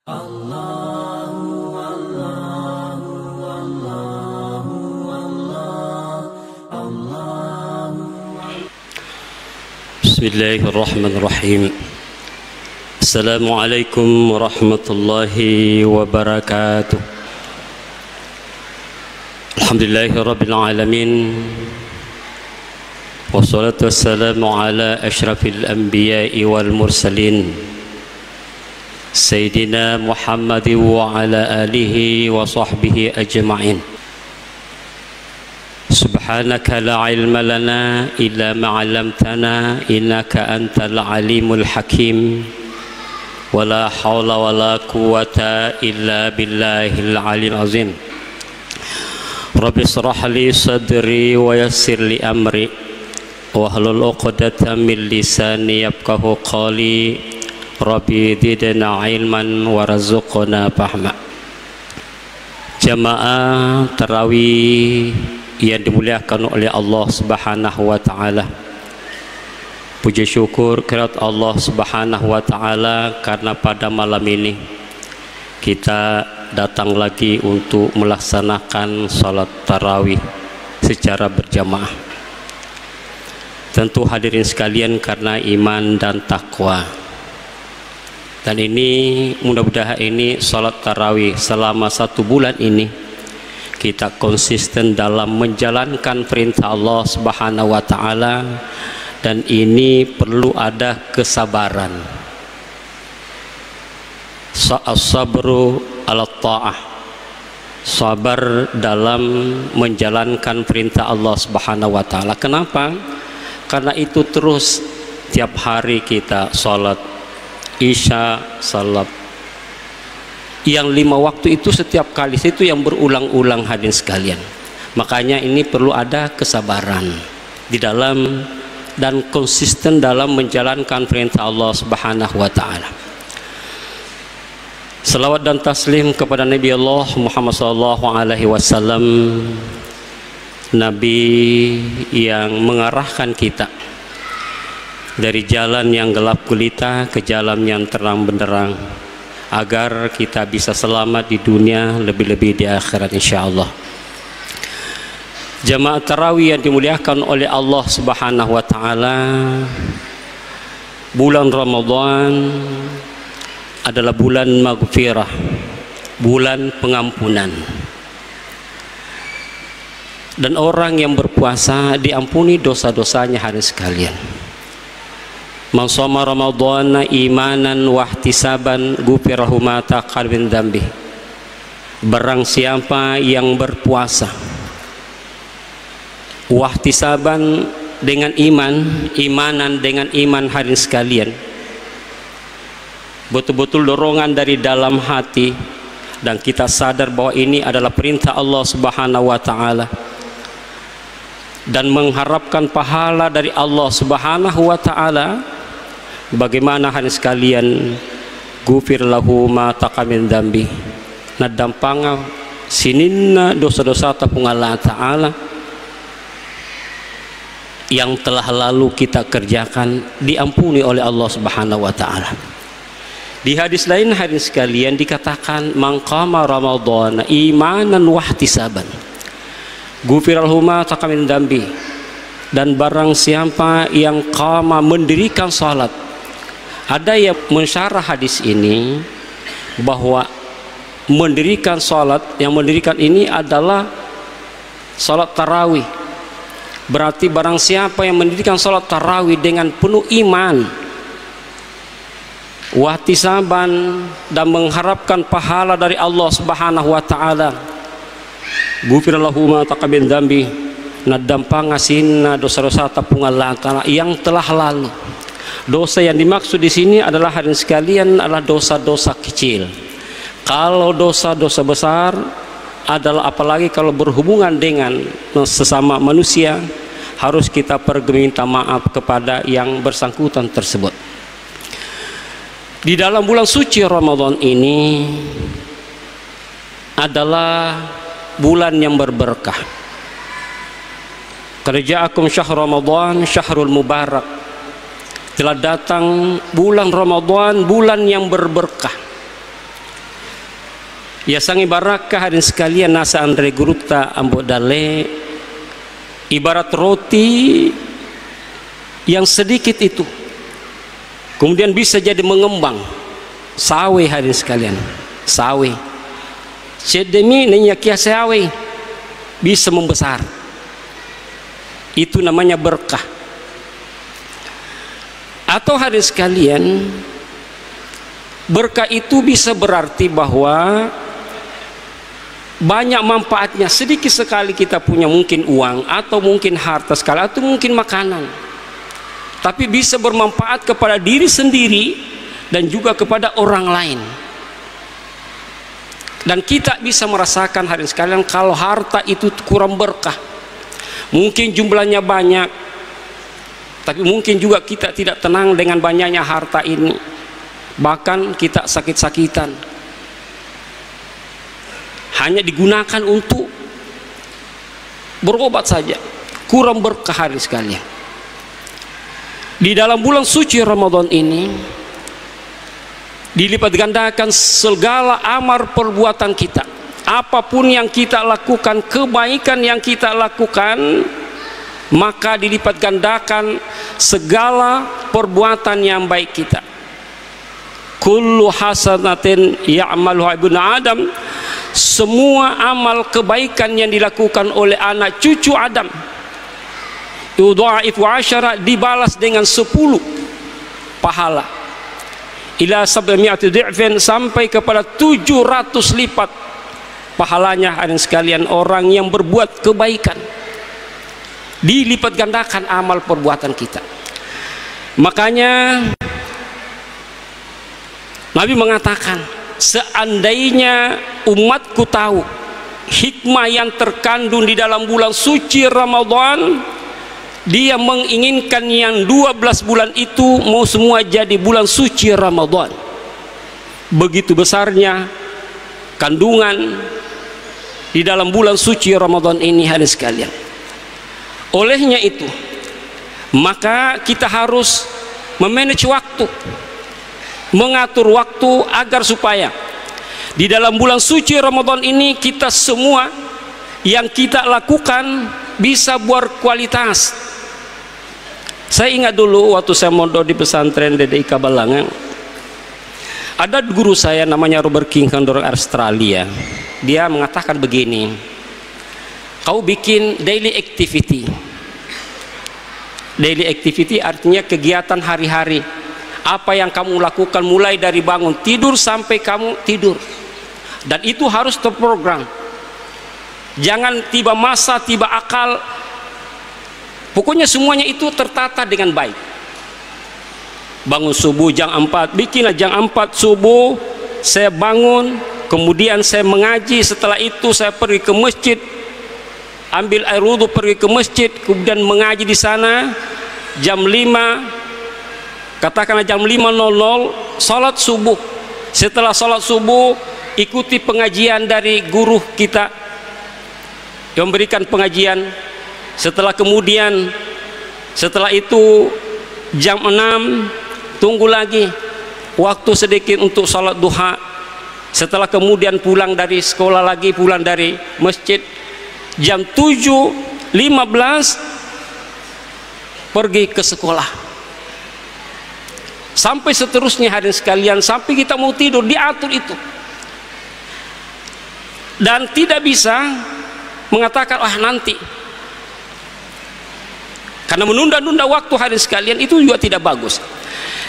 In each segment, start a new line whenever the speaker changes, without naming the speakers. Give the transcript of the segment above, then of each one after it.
Bismillahirrahmanirrahim. Assalamualaikum warahmatullahi wabarakatuh. Alhamdulillahirabbil alamin. Wassalatu wassalamu ala asyrafil anbiya'i wal mursalin. Sayyidina Muhammad wa ala alihi wa sahbihi ajma'in. Subhanaka la ilma lana illa ma 'allamtana innaka antal alimul hakim. Wala haula wala quwwata illa billahil aliyil azim. Rabbi shrah li sadri wa yassir li amri wahlul 'uqdatam min lisani yafqahu qawli. Rabbi zidna ilman warzuqna fahma. Jamaah tarawih yang dimuliakan oleh Allah Subhanahu wa taala. Puji syukur kehadirat Allah Subhanahu wa taala karena pada malam ini kita datang lagi untuk melaksanakan salat tarawih secara berjamaah. Tentu hadirin sekalian karena iman dan takwa. Dan ini mudah-mudahan ini salat tarawih selama 1 bulan ini kita konsisten dalam menjalankan perintah Allah Subhanahu wa taala, dan ini perlu ada kesabaran. As-sabru 'ala ta'ah. Sabar dalam menjalankan perintah Allah Subhanahu wa taala. Kenapa? Karena itu terus tiap hari kita salat Isya, salat yang 5 waktu itu setiap kali itu yang berulang-ulang hadirin sekalian. Makanya ini perlu ada kesabaran di dalam dan konsisten dalam menjalankan perintah Allah Subhanahu wa taala. Salawat dan taslim kepada Nabi Allah Muhammad sallallahu alaihi wasallam, Nabi yang mengarahkan kita dari jalan yang gelap gulita ke jalan yang terang benderang, agar kita bisa selamat di dunia, lebih-lebih di akhirat insyaallah. Jamaah tarawih yang dimuliakan oleh Allah Subhanahu wa taala, bulan Ramadan adalah bulan maghfirah, bulan pengampunan. Dan orang yang berpuasa diampuni dosa-dosanya hadirin sekalian. Man shoma ramadhana imanan wa ihtisaban ghufirahu ma taqaddama min dzambi. Barang siapa yang berpuasa wa ihtisaban dengan imanan dengan iman hadirin sekalian, betul-betul dorongan dari dalam hati, dan kita sadar bahwa ini adalah perintah Allah Subhanahu wa taala, dan mengharapkan pahala dari Allah Subhanahu wa taala. Bagaimana hadirin sekalian, gufir lahu ma taqaddama min dzambi, na dampanga sininna dosa-dosa tapung Allah taala yang telah lalu kita kerjakan diampuni oleh Allah Subhanahu wa taala. Di hadis lain hadirin sekalian dikatakan man qama ramadhana imanan wa ihtisaban gufir lahu ma taqaddama min dzambi. Dan barang siapa yang qama mendirikan salat, ada yang mensyarah hadis ini bahwa mendirikan salat, yang mendirikan ini adalah salat tarawih. Berarti barang siapa yang mendirikan salat tarawih dengan penuh iman, wahtisaban, dan mengharapkan pahala dari Allah Subhanahu wa taala, ghufira lahu ma taqaddama min dzambi, nadampa ngasinna dosa-dosa tapung Allah taala yang telah lalu. Dosa yang dimaksud di sini adalah hadirin sekalian adalah dosa-dosa kecil. Kalau dosa-dosa besar adalah, apalagi kalau berhubungan dengan sesama manusia, harus kita pergi minta maaf kepada yang bersangkutan tersebut. Di dalam bulan suci Ramadan ini adalah bulan yang berberkah. Qad ja'akum syahrul Ramadan syahrul mubarak. Telah datang bulan Ramadan, bulan yang berberkah. Ya sangi barakah hadirin sekalian nasa Andre Guruta ambo dale ibarat roti yang sedikit itu kemudian bisa jadi mengembang sawe hadirin sekalian, sawe cedemi nenya kia sawe bisa membesar, itu namanya berkah. Atau hadirin sekalian, berkah itu bisa berarti bahwa banyak manfaatnya. Sedikit sekali kita punya mungkin uang atau mungkin harta sekali atau mungkin makanan, tapi bisa bermanfaat kepada diri sendiri dan juga kepada orang lain. Dan kita bisa merasakan hadirin sekalian kalau harta itu kurang berkah, mungkin jumlahnya banyak, tapi mungkin juga kita tidak tenang dengan banyaknya harta ini, bahkan kita sakit-sakitan, hanya digunakan untuk berobat saja, kurang berkah hadirin sekalian. Di dalam bulan suci Ramadan ini dilipat gandakan segala amal perbuatan kita, apapun yang kita lakukan, kebaikan yang kita lakukan, maka dilipat gandakan segala perbuatan yang baik kita. Kullu hasanatin ya'maluha ibnu Adam, semua amal kebaikan yang dilakukan oleh anak cucu Adam, yudha'if wa asyara, dibalas dengan 10 pahala, ila 700 di'fin, sampai kepada 700 lipat pahalanya hadirin sekalian. Orang yang berbuat kebaikan dilipat gandakan amal perbuatan kita. Makanya Nabi mengatakan, seandainya umatku tahu hikmah yang terkandung di dalam bulan suci Ramadan, dia menginginkan yang 12 bulan itu mau semua jadi bulan suci Ramadan. Begitu besarnya kandungan di dalam bulan suci Ramadan ini hadirin sekalian. Olehnya itu, maka kita harus memanage waktu, mengatur waktu agar supaya di dalam bulan suci Ramadan ini kita semua yang kita lakukan bisa berkualitas. Saya ingat dulu waktu saya mondok di pesantren DDI Kabalangan, ada guru saya namanya Robert King dari Australia. Dia mengatakan begini, kau bikin daily activity. Daily activity artinya kegiatan hari-hari, apa yang kamu lakukan mulai dari bangun tidur sampai kamu tidur, dan itu harus terprogram. Jangan tiba masa, tiba akal, pokoknya semuanya itu tertata dengan baik. Bangun subuh jam 4, bikinlah jam 4 subuh saya bangun, kemudian saya mengaji, setelah itu saya pergi ke masjid, ambil air wudhu, pergi ke masjid, kemudian mengaji di sana. Jam 5, katakanlah jam 5.00 salat subuh. Setelah salat subuh ikuti pengajian dari guru kita yang memberikan pengajian. Setelah itu jam 6 tunggu lagi waktu sedikit untuk salat duha. Setelah kemudian pulang dari sekolah lagi, pulang dari masjid, jam 7.15 pergi ke sekolah, sampai seterusnya hadirin sekalian, sampai kita mau tidur diatur itu. Dan tidak bisa mengatakan nanti, karena menunda-nunda waktu hadirin sekalian itu juga tidak bagus.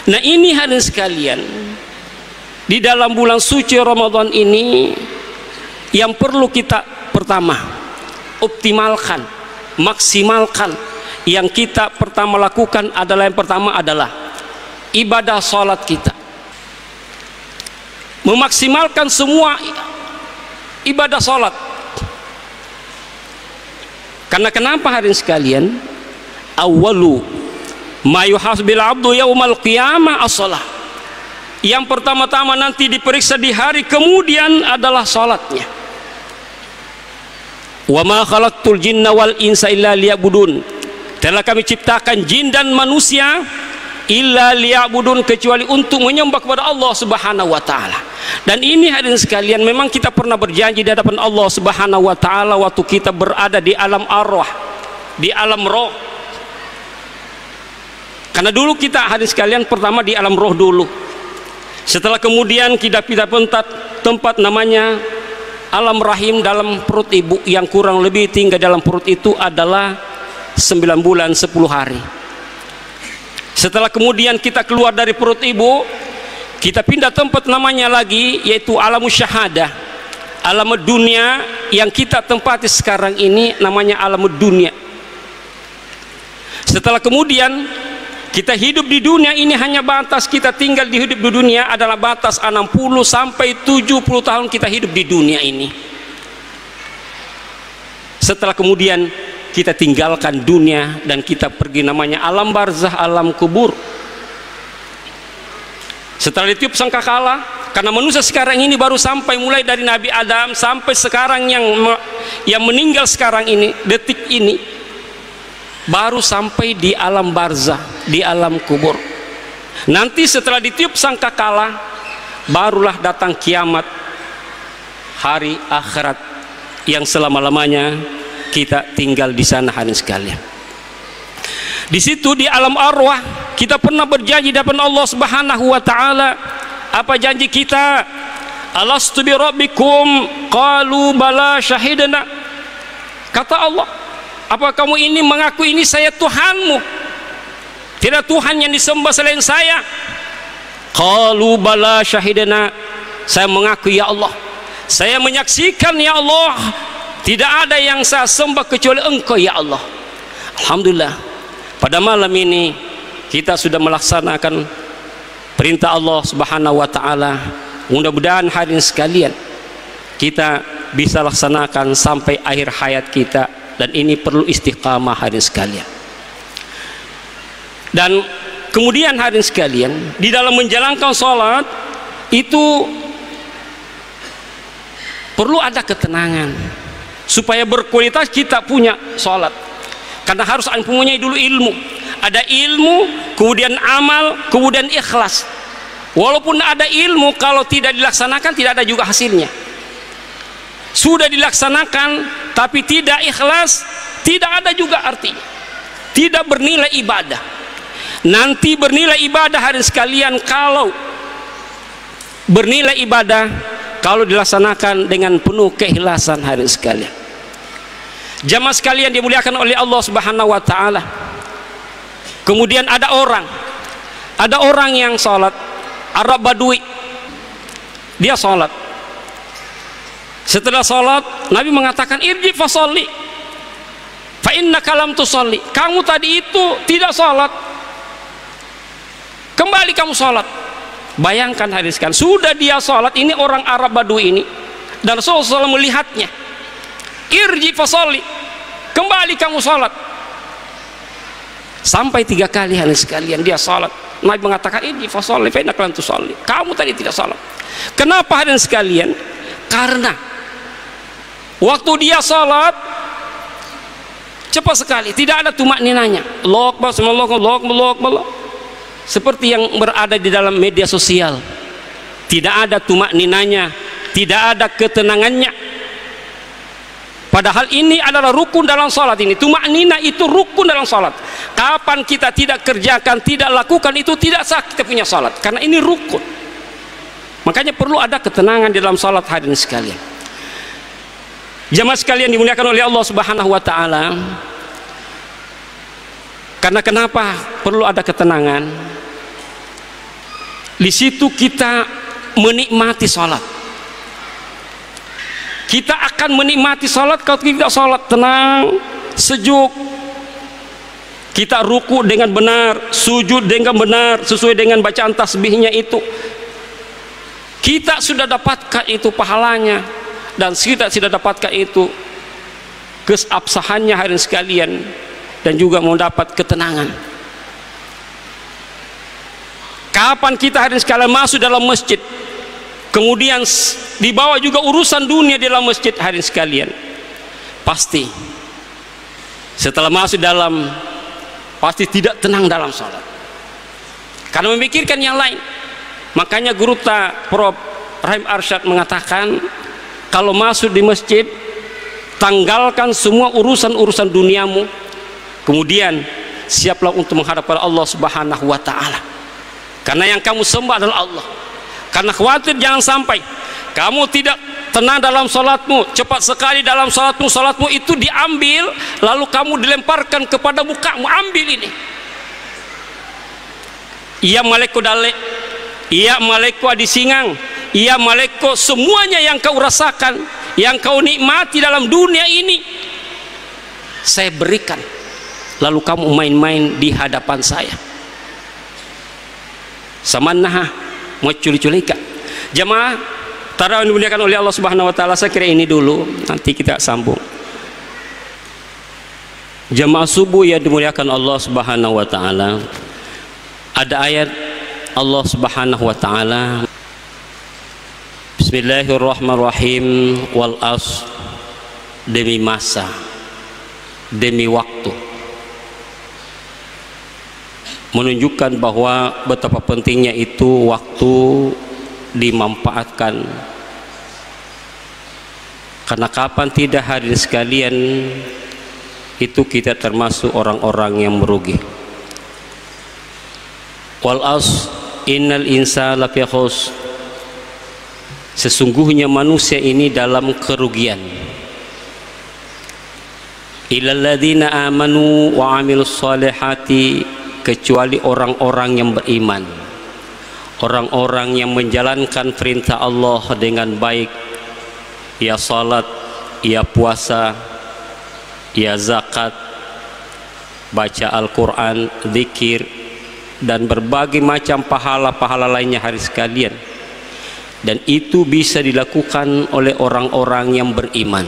Nah ini hadirin sekalian, di dalam bulan suci Ramadan ini yang perlu kita pertama optimalkan, maksimalkan. Yang kita pertama lakukan adalah, yang pertama adalah ibadah sholat kita, memaksimalkan semua ibadah sholat. Karena kenapa hadirin sekalian, awwalu ma yuhasbil abdu yaumal qiyamah as-shalah, yang pertama-tama nanti diperiksa di hari kemudian adalah sholatnya. Wa ma khalaqtul jinna wal insa illa liya'budun, telah kami ciptakan jin dan manusia illa liya'budun, kecuali untuk menyembah kepada Allah Subhanahu wa taala. Dan ini hadirin sekalian, memang kita pernah berjanji di hadapan Allah Subhanahu wa taala waktu kita berada di alam arwah, di alam roh. Karena dulu kita hadirin sekalian pertama di alam roh dulu. Setelah kemudian kita pindah tempat namanya alam rahim, dalam perut ibu, yang kurang lebih tinggal dalam perut itu adalah 9 bulan 10 hari. Setelah kemudian kita keluar dari perut ibu, kita pindah tempat namanya lagi, yaitu alam syahadah, alam dunia yang kita tempati sekarang ini namanya alam dunia. Setelah kemudian kita hidup di dunia ini, hanya batas kita tinggal di hidup di dunia adalah batas 60 sampai 70 tahun kita hidup di dunia ini. Setelah kemudian kita tinggalkan dunia dan kita pergi namanya alam barzah, alam kubur. Setelah ditiup sangkakala, karena manusia sekarang ini baru sampai mulai dari Nabi Adam sampai sekarang yang meninggal sekarang ini, detik ini, baru sampai di alam barzah, di alam kubur. Nanti setelah ditiup sangkakala, barulah datang kiamat, hari akhirat yang selama-lamanya kita tinggal di sana hadirin sekalian. Di situ di alam arwah kita pernah berjanji di hadapan Allah Subhanahu wa taala. Apa janji kita? Alastu bi rabbikum qalu bala syahidna. Kata Allah, apa kamu ini mengaku ini saya Tuhanmu? Tidak Tuhan yang disembah selain saya. Qalu bala syahidna. Saya mengaku ya Allah, saya menyaksikan ya Allah, tidak ada yang saya sembah kecuali Engkau ya Allah. Alhamdulillah, pada malam ini kita sudah melaksanakan perintah Allah Subhanahu wa taala. Mudah-mudahan hadirin sekalian kita bisa laksanakan sampai akhir hayat kita, dan ini perlu istiqamah hadirin sekalian. Dan kemudian hadirin sekalian, di dalam menjalankan sholat itu perlu ada ketenangan supaya berkualitas kita punya sholat. Karena harus mempunyai dulu ilmu. Ada ilmu, kemudian amal, kemudian ikhlas. Walaupun ada ilmu, kalau tidak dilaksanakan tidak ada juga hasilnya. Sudah dilaksanakan tapi tidak ikhlas, tidak ada juga artinya, tidak bernilai ibadah. Nanti bernilai ibadah hadirin sekalian kalau bernilai ibadah kalau dilaksanakan dengan penuh keikhlasan hadirin sekalian. Jamaah sekalian dimuliakan oleh Allah Subhanahu wa taala. Kemudian ada orang yang sholat, Arab Badui, dia sholat. Setelah sholat Nabi mengatakan irji fasolli fa innaka lam tusolli. Kamu tadi itu tidak sholat, kembali kamu sholat. Bayangkan hadirin sekalian, sudah dia sholat, ini orang Arab Badui ini, dan Rasulullah SAW melihatnya. Irji fasolli, kembali kamu sholat. Sampai 3 kali hadirin sekalian dia sholat. Nabi mengatakan irji fasolli fa innaka lam tusolli. Kamu tadi tidak sholat. Kenapa hadirin sekalian? Karena waktu dia sholat cepat sekali, tidak ada tumak ninanya. Allahu Akbar, Allahu Akbar, seperti yang berada di dalam media sosial. Tidak ada tumak ninanya, tidak ada ketenangannya. Padahal ini adalah rukun dalam sholat. Ini tumak nina itu rukun dalam sholat. Kapan kita tidak kerjakan, tidak lakukan, itu tidak sah kita punya sholat, karena ini rukun. Makanya perlu ada ketenangan di dalam sholat hadirin sekalian. Jamaah sekalian dimuliakan oleh Allah Subhanahu wa taala. Karena kenapa perlu ada ketenangan? Di situ kita menikmati sholat. Kita akan menikmati sholat kalau tidak sholat tenang, sejuk. Kita ruku dengan benar, sujud dengan benar, sesuai dengan bacaan tasbihnya itu. Kita sudah dapatkan itu pahalanya, dan kita sudah dapatkan itu keabsahannya hadirin sekalian, dan juga mendapat ketenangan. Kapan kita hadirin sekalian masuk dalam masjid, kemudian dibawa juga urusan dunia di dalam masjid hadirin sekalian, pasti setelah masuk dalam, pasti tidak tenang dalam sholat, karena memikirkan yang lain. Makanya guru Prof Rahim Arsyad mengatakan, kalau masuk di masjid, tanggalkan semua urusan-urusan duniamu, kemudian siaplah untuk menghadap pada Allah Subhanahu wa Ta'ala, karena yang kamu sembah adalah Allah. Karena khawatir jangan sampai kamu tidak tenang dalam sholatmu, cepat sekali dalam sholatmu itu diambil, lalu kamu dilemparkan kepada mukamu, ambil ini. Iya malaiku dalek, iya malaiku adisingang, iya malaiku semuanya yang kau rasakan, yang kau nikmati dalam dunia ini, saya berikan, lalu kamu main-main di hadapan saya. Samannaha mau culi-culika. Jamaah tarawih dimuliakan oleh Allah Subhanahu wa Ta'ala, saya kira ini dulu, nanti kita sambung. Jamaah subuh yang dimuliakan Allah Subhanahu wa Ta'ala, ada ayat Allah Subhanahu wa Ta'ala, Bismillahirrahmanirrahim, wal as, demi masa, demi waktu, menunjukkan bahwa betapa pentingnya itu waktu dimanfaatkan. Karena kapan tidak hadirin sekalian, itu kita termasuk orang-orang yang merugi. Wal as, innal insana lafi khusr, sesungguhnya manusia ini dalam kerugian. Illal ladzina amanu wa amilus solihati, kecuali orang-orang yang beriman, orang-orang yang menjalankan perintah Allah dengan baik, ya salat, ya puasa, ya zakat, baca Al-Quran, zikir, dan berbagai macam pahala-pahala lainnya hari sekalian. Dan itu bisa dilakukan oleh orang-orang yang beriman.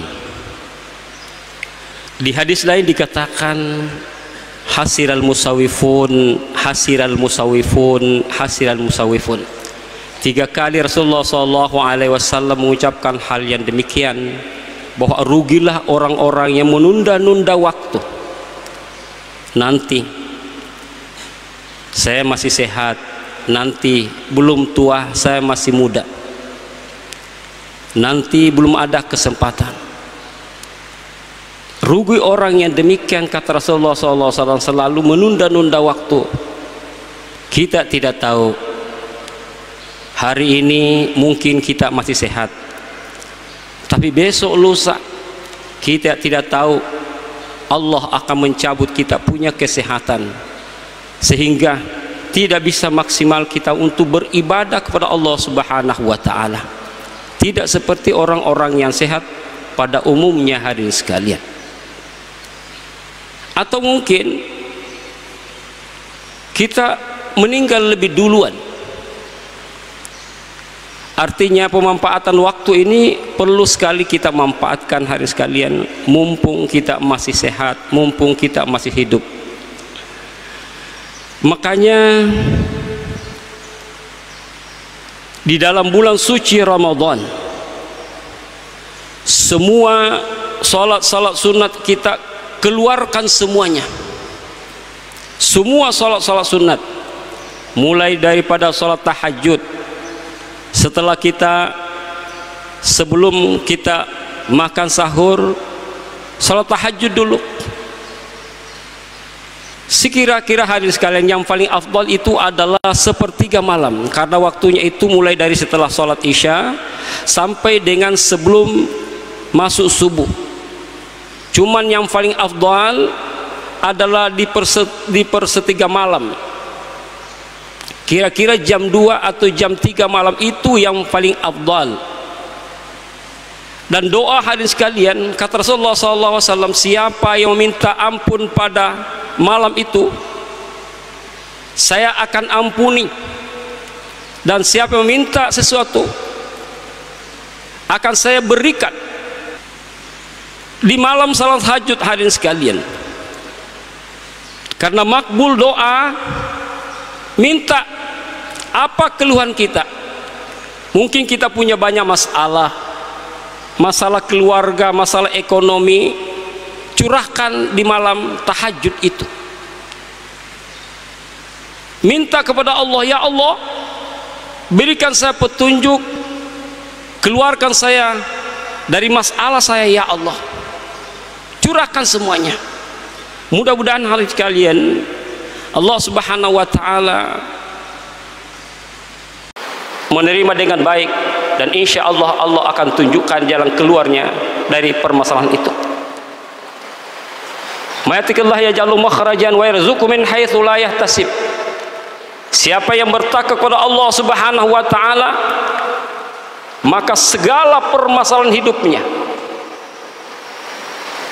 Di hadis lain dikatakan, hasiral musawifun, hasiral musawifun, hasiral musawifun. 3 kali Rasulullah SAW mengucapkan hal yang demikian, bahwa rugilah orang-orang yang menunda-nunda waktu. Nanti saya masih sehat, nanti belum tua, saya masih muda, nanti belum ada kesempatan. Rugi orang yang demikian, kata Rasulullah SAW, selalu menunda-nunda waktu. Kita tidak tahu, hari ini mungkin kita masih sehat, tapi besok lusa kita tidak tahu, Allah akan mencabut kita punya kesehatan, sehingga tidak bisa maksimal kita untuk beribadah kepada Allah Subhanahu wa Ta'ala. Tidak seperti orang-orang yang sehat pada umumnya hadirin sekalian. Atau mungkin kita meninggal lebih duluan. Artinya pemanfaatan waktu ini perlu sekali kita manfaatkan hari sekalian, mumpung kita masih sehat, mumpung kita masih hidup. Makanya di dalam bulan suci Ramadan, semua salat-salat sunat kita keluarkan semuanya. Semua salat-salat sunat, mulai daripada salat tahajud, setelah kita, sebelum kita makan sahur, salat tahajud dulu. Sekira-kira hadirin sekalian, yang paling afdal itu adalah sepertiga malam, karena waktunya itu mulai dari setelah sholat isya sampai dengan sebelum masuk subuh. Cuman yang paling afdal adalah di persetiga malam, kira-kira jam 2 atau jam 3 malam, itu yang paling afdal. Dan doa hadirin sekalian, kata Rasulullah SAW, siapa yang meminta ampun pada malam itu, saya akan ampuni. Dan siapa yang meminta sesuatu, akan saya berikan. Di malam salat tahajud hadirin sekalian, karena makbul doa, minta apa keluhan kita. Mungkin kita punya banyak masalah, masalah keluarga, masalah ekonomi, curahkan di malam tahajud itu. Minta kepada Allah, ya Allah, berikan saya petunjuk keluarkan saya dari masalah saya ya Allah, curahkan semuanya. Mudah-mudahan hari sekalian Allah Subhanahu wa taala menerima dengan baik, dan insya Allah Allah akan tunjukkan jalan keluarnya dari permasalahan itu. Mayatikillah yaj'alu makhrajan wa yarzuqhu min haitsu la yahtasib. Siapa yang bertakwa kepada Allah Subhanahu wa taala, maka segala permasalahan hidupnya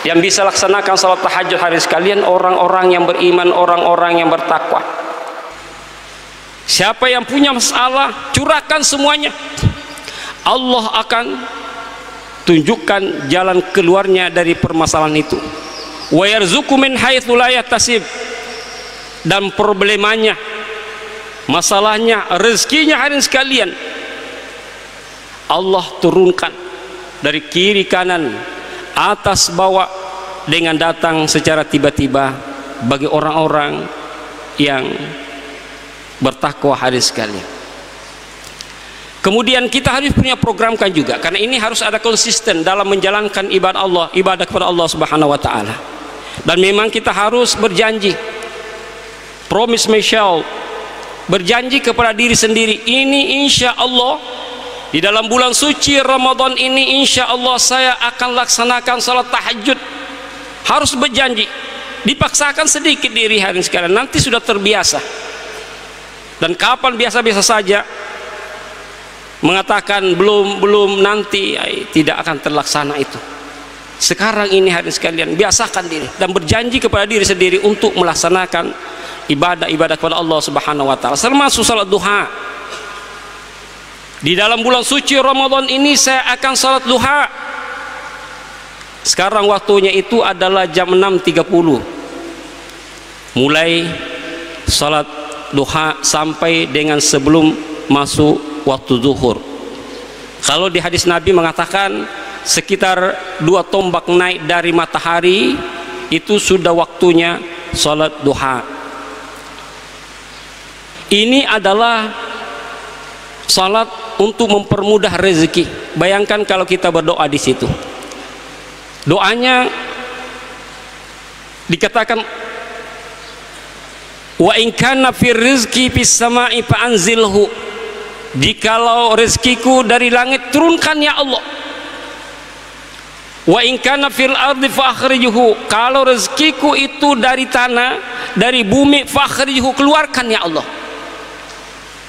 yang bisa laksanakan salat tahajud hari sekalian orang-orang yang beriman, orang-orang yang bertakwa. Siapa yang punya masalah, curahkan semuanya, Allah akan tunjukkan jalan keluarnya dari permasalahan itu. Wa yarzuqhu min haitsu la yahtasib. Dan problemanya, masalahnya, rezekinya hari sekalian Allah turunkan dari kiri kanan, atas bawah, dengan datang secara tiba-tiba bagi orang-orang yang bertakwa hari sekalian. Kemudian kita harus punya programkan juga, karena ini harus ada konsisten dalam menjalankan ibadah Allah, ibadah kepada Allah Subhanahu wa taala. Dan memang kita harus berjanji, promise myself, berjanji kepada diri sendiri, ini insya Allah di dalam bulan suci Ramadan ini insya Allah saya akan laksanakan salat tahajud. Harus berjanji, dipaksakan sedikit diri hari sekalian, nanti sudah terbiasa. Dan kapan biasa-biasa saja mengatakan belum nanti, tidak akan terlaksana itu. Sekarang ini hari sekalian biasakan diri dan berjanji kepada diri sendiri untuk melaksanakan ibadah-ibadah kepada Allah Subhanahu wa taala, termasuk salat duha. Di dalam bulan suci Ramadan ini saya akan salat duha. Sekarang waktunya itu adalah jam 6.30. Mulai salat duha sampai dengan sebelum masuk waktu zuhur. Kalau di hadis Nabi mengatakan sekitar 2 tombak naik dari matahari itu sudah waktunya salat duha. Ini adalah salat untuk mempermudah rezeki. Bayangkan kalau kita berdoa di situ, doanya dikatakan wa in kana fir rizqi fis sama'i fa anzilhu, jikalau rezekiku dari langit turunkan ya Allah. Wa in kana fil ardi fa akhrijhu, kalau rezekiku itu dari tanah, dari bumi, fa akhrijhu, keluarkan ya Allah.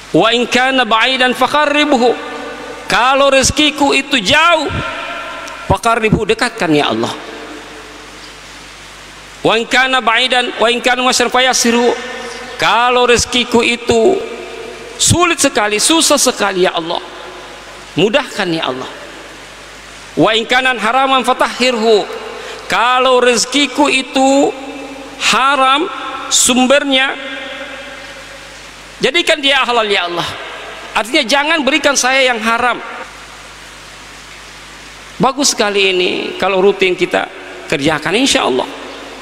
Wa in kana ba'idan fa qarribhu, kalau rezekiku itu jauh, fa qarribhu, dekatkan ya Allah. Wa in kana ba'idan wa in kana musyrikan fa yassiru, kalau rezekiku itu sulit sekali, susah sekali ya Allah, mudahkan ya Allah. Wa in kana haraman fatahhirhu, kalau rezekiku itu haram sumbernya, jadikan dia halal ya Allah. Artinya jangan berikan saya yang haram. Bagus sekali ini kalau rutin kita kerjakan, insya Allah.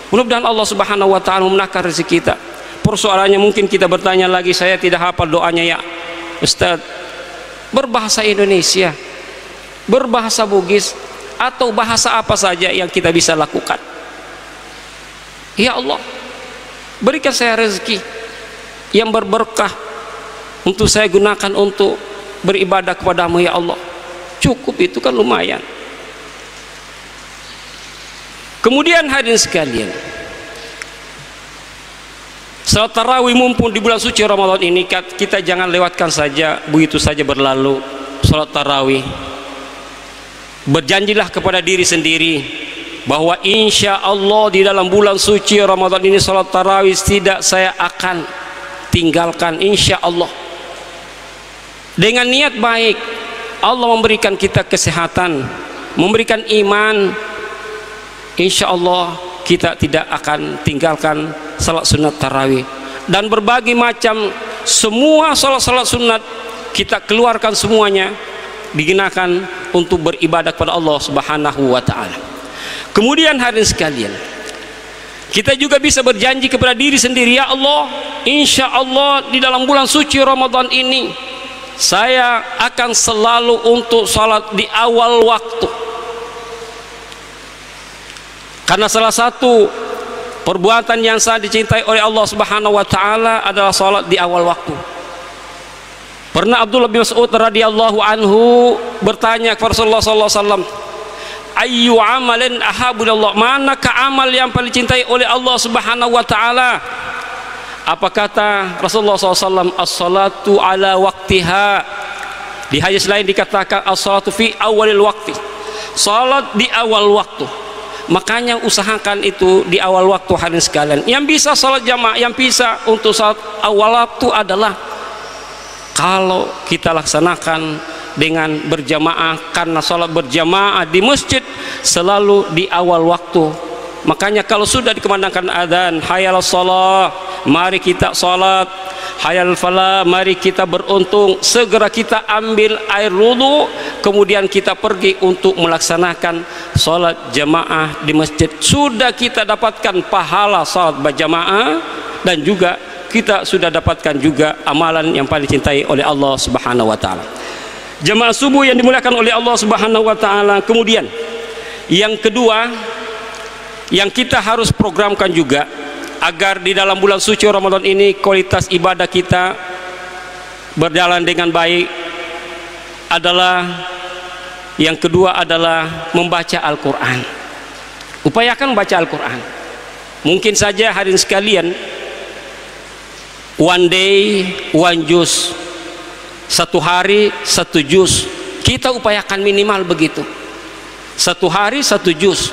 Mudah-mudahan Allah Subhanahu wa taala menakar rezeki kita. Persoalannya mungkin kita bertanya lagi, saya tidak hafal doanya ya Ustaz, berbahasa Indonesia, berbahasa Bugis, atau bahasa apa saja yang kita bisa lakukan. Ya Allah, berikan saya rezeki yang berberkah untuk saya gunakan untuk beribadah kepadamu ya Allah. Cukup itu kan lumayan. Kemudian hadirin sekalian, salat tarawih mumpung di bulan suci Ramadan ini, kita jangan lewatkan saja, begitu saja berlalu salat tarawih. Berjanjilah kepada diri sendiri bahwa insya Allah di dalam bulan suci Ramadan ini salat tarawih tidak saya akan tinggalkan, insya Allah. Dengan niat baik, Allah memberikan kita kesehatan, memberikan iman, insya Allah kita tidak akan tinggalkan salat sunat tarawih. Dan berbagai macam semua salat-salat sunat kita keluarkan semuanya, digunakan untuk beribadah kepada Allah Subhanahu wa taala. Kemudian hadirin sekalian, kita juga bisa berjanji kepada diri sendiri, ya Allah, insya Allah di dalam bulan suci Ramadan ini saya akan selalu untuk sholat di awal waktu, karena salah satu perbuatan yang sangat dicintai oleh Allah Subhanahu wa taala adalah sholat di awal waktu. Pernah Abdullah bin Mas'ud radhiyallahu anhu bertanya kepada Rasulullah sallallahu alaihi wasallam, ayyu amalin ahabbu ilallah, manakah amal yang paling dicintai oleh Allah Subhanahu wa taala? Apa kata Rasulullah SAW? As-salatu ala waktiha. Di hadis lain dikatakan as-salatu fi awalil waktu, salat di awal waktu. Makanya usahakan itu di awal waktu hadirin sekalian. Yang bisa salat jamaah, yang bisa untuk salat awal waktu adalah kalau kita laksanakan dengan berjamaah, karena salat berjamaah di masjid selalu di awal waktu. Makanya kalau sudah dikumandangkan adzan, hayal shalah, mari kita salat, hayal falah, mari kita beruntung, segera kita ambil air wudu, kemudian kita pergi untuk melaksanakan salat jamaah di masjid. Sudah kita dapatkan pahala salat berjamaah, dan juga kita sudah dapatkan juga amalan yang paling dicintai oleh Allah Subhanahu wa taala. Jamaah subuh yang dimuliakan oleh Allah Subhanahu wa taala. Kemudian yang kedua yang kita harus programkan juga agar di dalam bulan suci Ramadan ini kualitas ibadah kita berjalan dengan baik adalah yang kedua adalah membaca Al-Quran. Upayakan membaca Al-Quran. Mungkin saja hadirin sekalian, one day one juz, satu hari satu juz, kita upayakan minimal begitu, satu hari satu juz.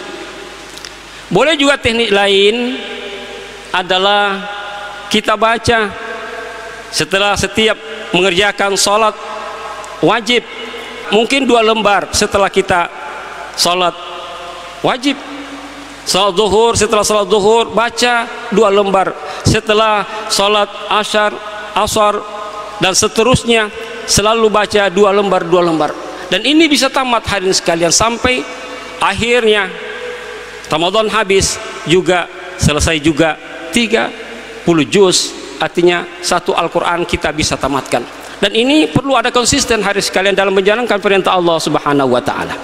Boleh juga teknik lain adalah kita baca setelah setiap mengerjakan sholat wajib, mungkin 2 lembar setelah kita sholat wajib. Sholat zuhur, setelah sholat zuhur baca 2 lembar, setelah sholat asar dan seterusnya selalu baca 2 lembar 2 lembar. Dan ini bisa tamat hadirin sekalian sampai akhirnya Ramadan habis juga, selesai juga 30 juz, artinya satu Al-Quran kita bisa tamatkan. Dan ini perlu ada konsisten hadirin sekalian dalam menjalankan perintah Allah Subhanahu wa taala.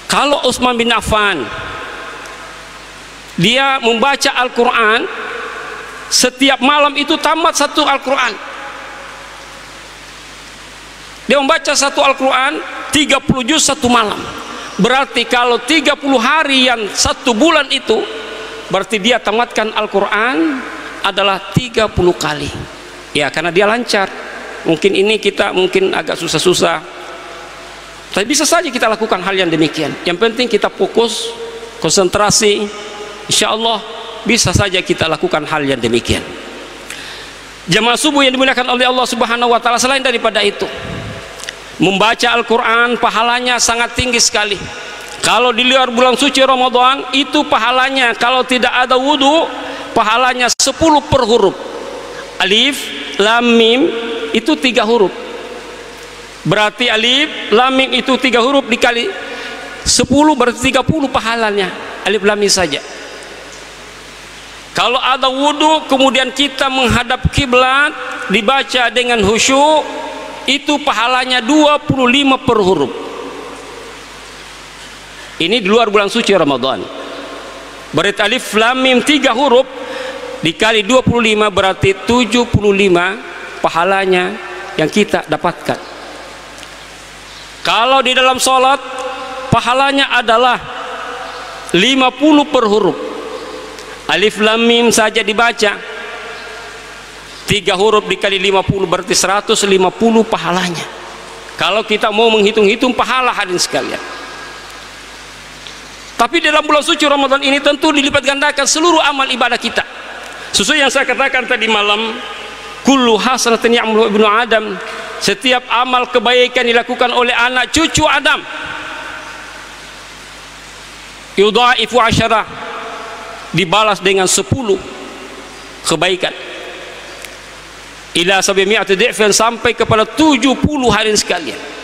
Kalau Utsman bin Affan dia membaca Al-Quran, setiap malam itu tamat satu Al-Quran. Dia membaca satu Al-Quran 30 juz satu malam. Berarti kalau 30 hari yang 1 bulan itu, berarti dia tamatkan Al-Quran adalah 30 kali. Ya, karena dia lancar. Mungkin ini kita mungkin agak susah-susah, tapi bisa saja kita lakukan hal yang demikian. Yang penting kita fokus, konsentrasi, insya Allah bisa saja kita lakukan hal yang demikian. Jamaah subuh yang dimuliakan oleh Allah Subhanahu wa taala, selain daripada itu, membaca Al-Quran pahalanya sangat tinggi sekali. Kalau di luar bulan suci Ramadan itu pahalanya, kalau tidak ada wudhu pahalanya 10 per huruf. Alif, lam, mim itu 3 huruf. Berarti alif, lam, mim itu 3 huruf dikali 10 berarti 30 pahalanya. Alif, lam, mim saja. Kalau ada wudhu kemudian kita menghadap kiblat dibaca dengan khusyuk, itu pahalanya 25 per huruf. Ini di luar bulan suci Ramadan. Berarti alif lam mim 3 huruf dikali 25 berarti 75 pahalanya yang kita dapatkan. Kalau di dalam sholat pahalanya adalah 50 per huruf. Alif lam mim saja dibaca 3 huruf dikali 50 berarti 150 pahalanya. Kalau kita mau menghitung-hitung pahala hadirin sekalian. Tapi dalam bulan suci Ramadan ini tentu dilipat gandakan seluruh amal ibadah kita. Sesuai yang saya katakan tadi malam, kullu hasanatin ya'malu ibnu Adam, setiap amal kebaikan dilakukan oleh anak cucu Adam, yudha'ifu 10, dibalas dengan 10 kebaikan. Ila 700 di'fan, sampai kepada 70 hadirin sekalian.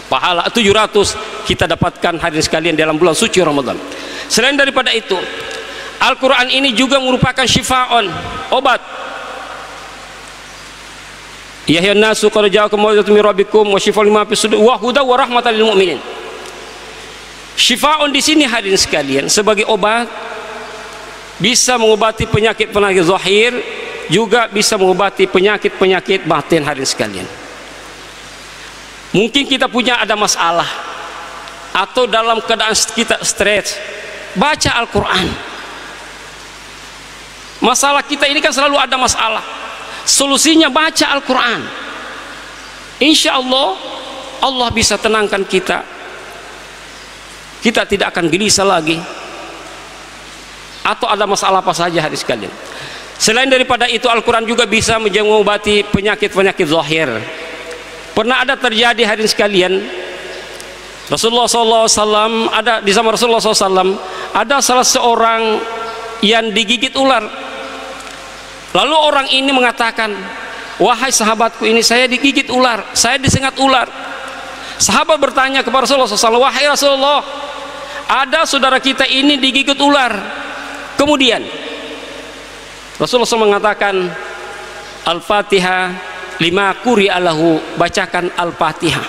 Pahala 700 kita dapatkan hadirin sekalian dalam bulan suci Ramadan. Selain daripada itu, Al-Quran ini juga merupakan syifa'un, obat. Ya ayyuhan nasu qad ja'akum mau'izatun min rabbikum wa shifaa'un lima fis sudur wa hudan wa rahmatan lil mu'minin. Syifaa'un di sini hadirin sekalian sebagai obat, bisa mengobati penyakit-penyakit zahir, juga bisa mengobati penyakit-penyakit batin hadirin sekalian. Mungkin kita punya ada masalah atau dalam keadaan kita stres, baca Al-Quran. Masalah kita ini kan selalu ada masalah, solusinya baca Al-Quran. Insya Allah Allah bisa tenangkan kita, kita tidak akan gelisah lagi atau ada masalah apa saja hadirin sekalian. Selain daripada itu, Al-Quran juga bisa mengobati penyakit-penyakit zahir. Pernah ada terjadi hadirin sekalian, Rasulullah SAW, ada di zaman Rasulullah SAW ada salah seorang yang digigit ular. Lalu orang ini mengatakan, wahai sahabatku ini, saya digigit ular, saya disengat ular. Sahabat bertanya kepada Rasulullah SAW, wahai Rasulullah, ada saudara kita ini digigit ular. Kemudian Rasulullah SAW mengatakan, Al-Fatihah lima quri'a lahu, bacakan Al-Fatihah.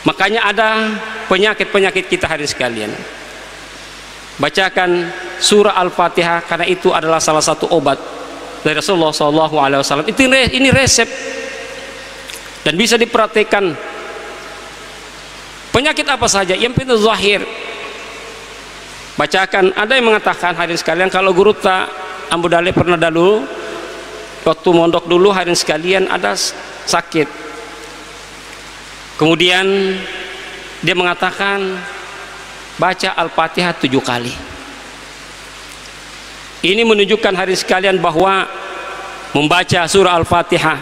Makanya ada penyakit-penyakit kita hadirin sekalian, bacakan surah Al-Fatihah, karena itu adalah salah satu obat dari Rasulullah SAW. Ini resep dan bisa diperhatikan. Penyakit apa saja yang pintu zahir, bacakan. Ada yang mengatakan hadirin sekalian, kalau guru tak Ambu Dale pernah dulu waktu mondok dulu hadirin sekalian ada sakit, kemudian dia mengatakan baca Al-Fatihah 7 kali. Ini menunjukkan hadirin sekalian bahwa membaca surah Al-Fatihah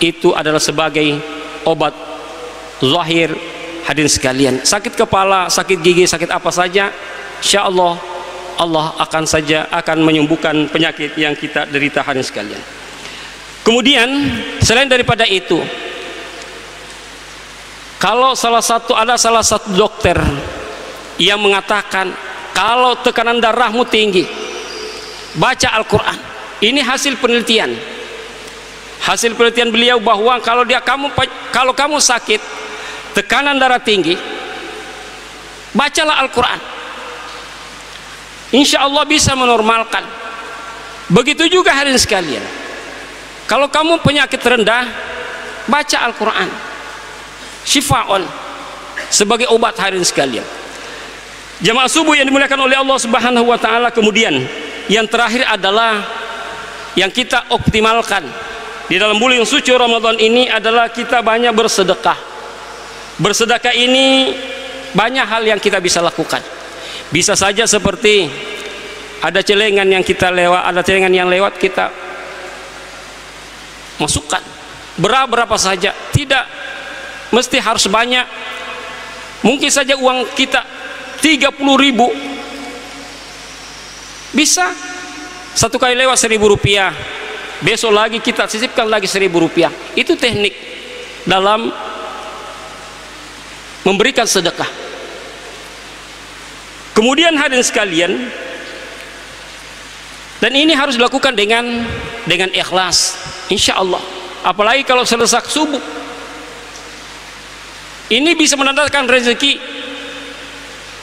itu adalah sebagai obat zahir hadirin sekalian. Sakit kepala, sakit gigi, sakit apa saja, insya Allah Allah akan menyembuhkan penyakit yang kita derita hadirin sekalian. Kemudian selain daripada itu, kalau ada salah satu dokter yang mengatakan kalau tekanan darahmu tinggi, baca Al-Quran. Ini hasil penelitian beliau bahwa kalau kamu sakit tekanan darah tinggi, bacalah Al-Quran, insya Allah bisa menormalkan. Begitu juga hadirin sekalian, kalau kamu penyakit rendah, baca Al-Quran, syifa'un, sebagai obat hadirin sekalian. Jamaah subuh yang dimuliakan oleh Allah Subhanahu wa ta'ala. Kemudian yang terakhir adalah yang kita optimalkan di dalam bulan suci Ramadan ini adalah kita banyak bersedekah. Bersedekah ini banyak hal yang kita bisa lakukan. Bisa saja seperti ada celengan yang kita lewat, ada celengan yang lewat, kita masukkan berapa saja, tidak mesti harus banyak. Mungkin saja uang kita 30.000, bisa satu kali lewat 1.000 rupiah, besok lagi kita sisipkan lagi 1.000 rupiah. Itu teknik dalam memberikan sedekah. Kemudian hadirin sekalian, dan ini harus dilakukan dengan ikhlas, insya Allah. Apalagi kalau selesai subuh, ini bisa mendatangkan rezeki,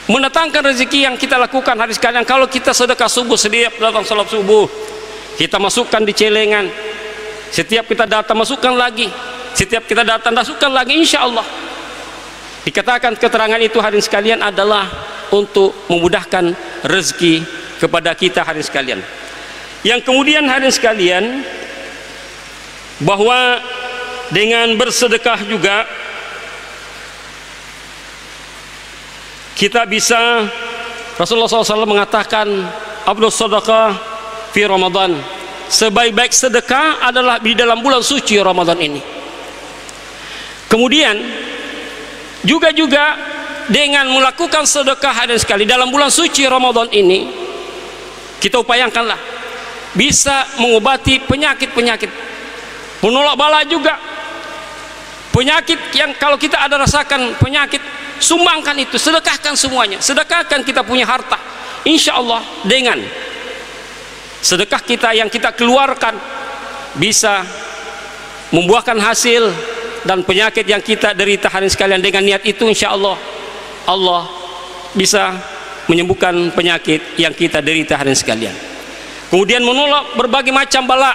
mendatangkan rezeki yang kita lakukan hadirin sekalian. Kalau kita sedekah subuh, setiap datang salat subuh kita masukkan di celengan, setiap kita datang masukkan lagi, setiap kita datang masukkan lagi, insya Allah. Dikatakan keterangan itu hadirin sekalian adalah untuk memudahkan rezeki kepada kita hadirin sekalian. Yang kemudian hadirin sekalian, bahwa dengan bersedekah juga kita bisa, Rasulullah SAW mengatakan afdhalus sedekah fi Ramadan, sebaik-baik sedekah adalah di dalam bulan suci Ramadan ini. Kemudian juga dengan melakukan sedekah hadirin sekali dalam bulan suci Ramadan ini, kita upayakanlah bisa mengobati penyakit-penyakit, menolak bala juga. Penyakit yang kalau kita ada rasakan penyakit, sumbangkan itu, sedekahkan semuanya, sedekahkan kita punya harta. Insya Allah dengan sedekah kita yang kita keluarkan bisa membuahkan hasil, dan penyakit yang kita derita hadirin sekalian, dengan niat itu insya Allah Allah bisa menyembuhkan penyakit yang kita derita hadirin sekalian. Kemudian menolak berbagai macam bala.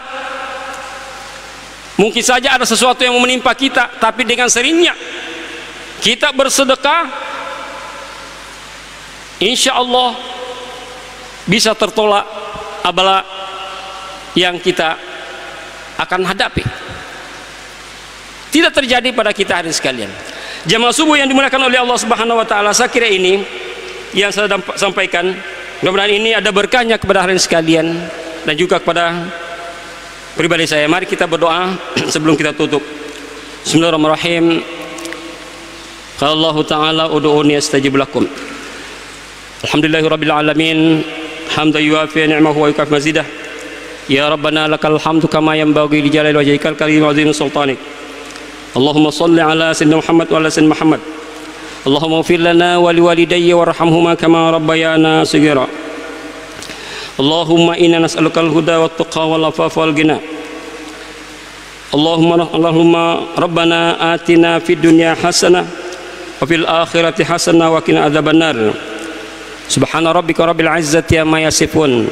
Mungkin saja ada sesuatu yang menimpa kita, tapi dengan seringnya kita bersedekah, insya Allah bisa tertolak bala yang kita akan hadapi. Tidak terjadi pada kita hadirin sekalian. Jamaah subuh yang dimuliakan oleh Allah Subhanahu wa taala, saya kira ini yang saya sampaikan. Mudah-mudahan ini ada berkahnya kepada hadirin sekalian dan juga kepada pribadi saya. Mari kita berdoa sebelum kita tutup. Bismillahirrahmanirrahim. Qala Allah taala ud'uni astajib lakum. Alhamdulillahirabbil alamin, hamdan yuafi ni'amahu wa yukafi mazidah. Ya Rabbana lakal hamdu kama yanbaghi li jalali wajhikal karim wa azimi sultanik. Allahumma salli ala sayyidina Muhammad wa ala sayyidina Muhammad. Allahumma ighfir lana wa liwalidayya warhamhuma kama rabbayana shighara. Allahumma inna nas'alukal huda wat tuqa wal afafa wal ghina. Allahumma rabbana atina fid dunya hasanah wa fil akhirati hasanah wa qina adzabannar. Subhana rabbika rabbil izzati amma yasifun.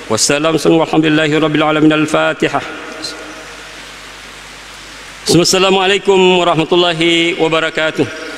Wassalamu alhamdulillahi rabbil alamin. Al-Fatihah. Assalamualaikum warahmatullahi wabarakatuh.